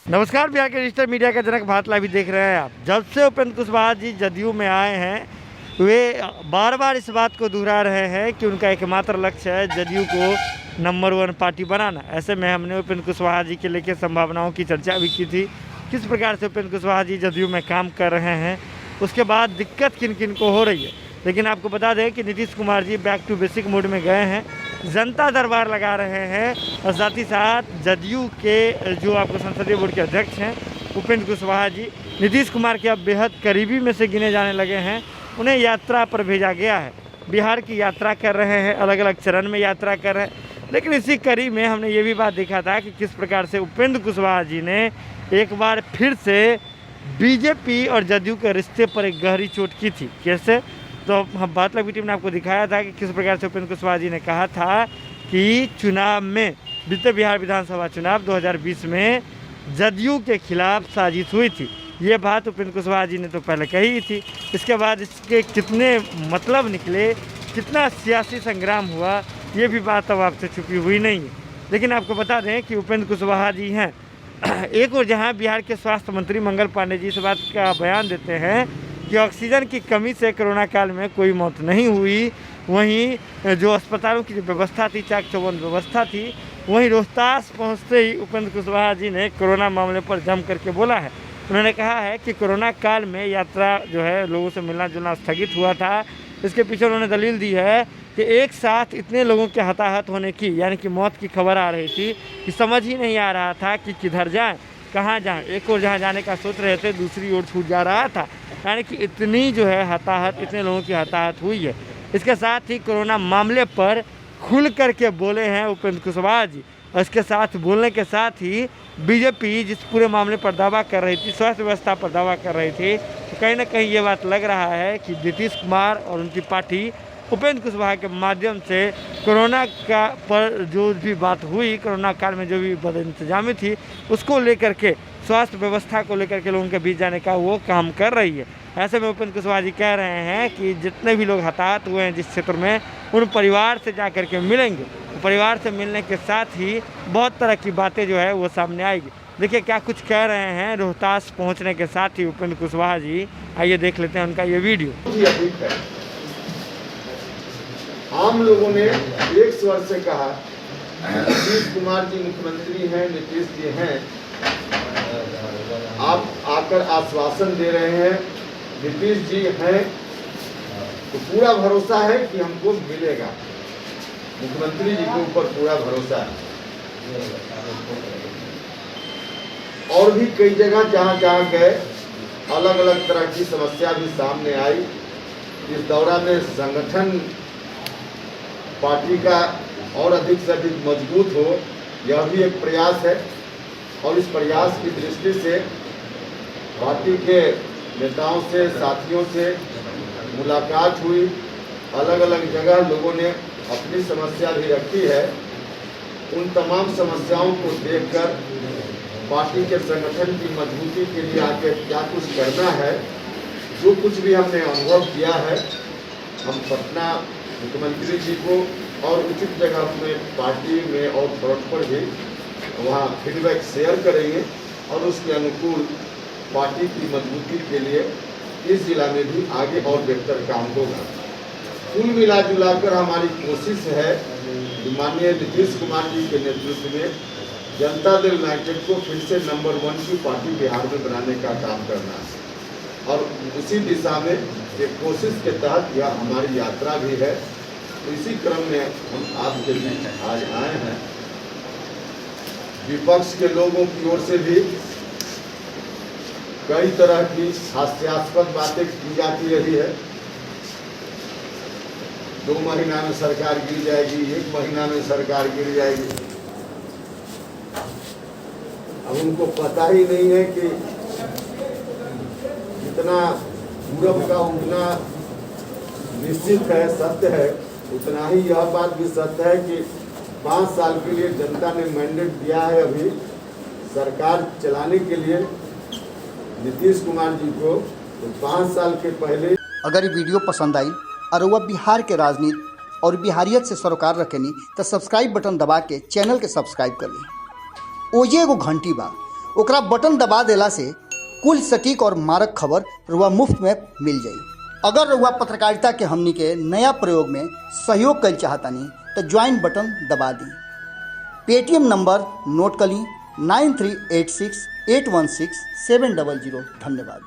नमस्कार, बिहार के digital media का जनक भारत लाइव देख रहे हैं आप। जब से उपेंद्र कुशवाहा जी जदयू में आए हैं, वे बार बार इस बात को दोहरा रहे हैं कि उनका एकमात्र लक्ष्य है जदयू को नंबर 1 पार्टी बनाना। ऐसे में हमने उपेंद्र कुशवाहा जी के लेकर संभावनाओं की चर्चा भी की थी, किस प्रकार से उपेंद्र कुशवाहा जी जदयू में काम कर रहे हैं, उसके बाद दिक्कत किन किन को हो रही है। लेकिन आपको बता दें कि Nitish Kumar ji back to basic mode में गए हैं, जनता दरबार लगा रहे हैं और साथ ही साथ जदयू के जो आपको संसदीय बोर्ड के अध्यक्ष हैं उपेंद्र कुशवाहा जी, नीतीश कुमार के अब बेहद करीबी में से गिने जाने लगे हैं। उन्हें यात्रा पर भेजा गया है, बिहार की यात्रा कर रहे हैं, अलग अलग चरण में यात्रा कर रहे हैं। लेकिन इसी कड़ी में हमने ये भी बात देखा था कि किस प्रकार से उपेंद्र कुशवाहा जी ने एक बार फिर से बीजेपी और जदयू के रिश्ते पर एक गहरी चोट की थी। कैसे, तो हम बात लगी टीम ने आपको दिखाया था कि किस प्रकार से उपेंद्र कुशवाहा जी ने कहा था कि चुनाव में बीते बिहार विधानसभा चुनाव 2020 में जदयू के खिलाफ साजिश हुई थी। ये बात उपेंद्र कुशवाहा जी ने तो पहले कही ही थी। इसके बाद इसके कितने मतलब निकले, कितना सियासी संग्राम हुआ, ये भी बात अब आपसे छुपी हुई नहीं है। लेकिन आपको बता दें कि उपेंद्र कुशवाहा जी हैं एक और जहाँ बिहार के स्वास्थ्य मंत्री मंगल पांडे जी इस बात का बयान देते हैं कि ऑक्सीजन की कमी से कोरोना काल में कोई मौत नहीं हुई, वहीं जो अस्पतालों की जो व्यवस्था थी, चाक चौबंद व्यवस्था थी, वहीं रोहतास पहुंचते ही उपेंद्र कुशवाहा जी ने कोरोना मामले पर जम करके बोला है। उन्होंने कहा है कि कोरोना काल में यात्रा जो है लोगों से मिलना जुलना स्थगित हुआ था। इसके पीछे उन्होंने दलील दी है कि एक साथ इतने लोगों के हताहत होने की, यानी कि मौत की खबर आ रही थी कि समझ ही नहीं आ रहा था कि किधर जाएँ, कहाँ जाएँ। एक और जहाँ जाने का सोच रहे थे, दूसरी ओर छूट जा रहा था। यानी कि इतनी जो है हताहत, इतने लोगों की हताहत हुई है। इसके साथ ही कोरोना मामले पर खुल करके बोले हैं उपेंद्र कुशवाहा जी। और इसके साथ बोलने के साथ ही बीजेपी जिस पूरे मामले पर दावा कर रही थी, स्वास्थ्य व्यवस्था पर दावा कर रही थी, तो कहीं ना कहीं ये बात लग रहा है कि नीतीश कुमार और उनकी पार्टी उपेंद्र कुशवाहा के माध्यम से कोरोना का पर जो भी बात हुई, कोरोना काल में जो भी बदइंतजामी थी, उसको लेकर के, स्वास्थ्य व्यवस्था को लेकर के लोगों के बीच जाने का वो काम कर रही है। ऐसे में उपेंद्र कुशवाहा जी कह रहे हैं कि जितने भी लोग हताहत हुए हैं जिस क्षेत्र में, उन परिवार से जा कर के मिलेंगे। परिवार से मिलने के साथ ही बहुत तरह की बातें जो है वो सामने आएगी। देखिए क्या कुछ कह रहे हैं रोहतास पहुंचने के साथ ही उपेंद्र कुशवाहा जी। आइए देख लेते हैं उनका ये वीडियो। आम लोगों ने एक स्वर से कहा, नीतीश कुमार जी मुख्यमंत्री हैं, नीतीश जी हैं, आप आकर आश्वासन दे रहे हैं, नीतीश जी हैं, तो पूरा भरोसा है कि हमको मिलेगा। मुख्यमंत्री जी के ऊपर पूरा भरोसा है। और भी कई जगह जहाँ जहाँ गए, अलग अलग तरह की समस्या भी सामने आई। इस दौरान में संगठन पार्टी का और अधिक से अधिक मजबूत हो, यह भी एक प्रयास है। और इस प्रयास की दृष्टि से पार्टी के नेताओं से, साथियों से मुलाकात हुई। अलग अलग जगह लोगों ने अपनी समस्या भी रखी है। उन तमाम समस्याओं को देखकर पार्टी के संगठन की मजबूती के लिए आगे क्या कुछ करना है, जो कुछ भी हमने अनुभव किया है, हम पटना मुख्यमंत्री जी को और उचित जगह में पार्टी में और फ्रंट पर भी वहाँ फीडबैक शेयर करेंगे और उसके अनुकूल पार्टी की मजबूती के लिए इस जिला में भी आगे और बेहतर काम होगा। कुल मिला जुलाकर हमारी कोशिश है कि माननीय नीतीश कुमार जी के नेतृत्व में जनता दल यूनाइटेड को फिर से नंबर 1 की पार्टी बिहार में बनाने का काम करना है। और उसी दिशा में एक कोशिश के तहत यह हमारी यात्रा भी है। तो इसी क्रम में हम आपके बीच आज आए हैं। विपक्ष के लोगों की ओर से भी कई तरह की हास्यास्पद बातें की जाती रही है। 2 महीना में सरकार गिर जाएगी, 1 महीना में सरकार गिर जाएगी। अब उनको पता ही नहीं है कि जितना पूरब का उतना निश्चित है, सत्य है, उतना ही यह बात भी सत्य है कि 5 साल के लिए जनता ने मैंडेट दिया है अभी सरकार चलाने के लिए नीतीश कुमार जी को। तो 5 साल के पहले अगर ये वीडियो पसंद आई और वह बिहार के राजनीति और बिहारियत से सरोकार रखेनी तो सब्सक्राइब बटन दबा के चैनल के सब्सक्राइब कर ली। ओजे एगो घंटी बा, ओकरा बटन दबा देला से कुल सटीक और मारक खबर रुआ मुफ्त में मिल जाई। अगर रुआ पत्रकारिता के हमनी के नया प्रयोग में सहयोग कर चाहतानी तो ज्वाइन बटन दबा दी। पेटीएम नंबर नोट कर ली 9386816700। धन्यवाद।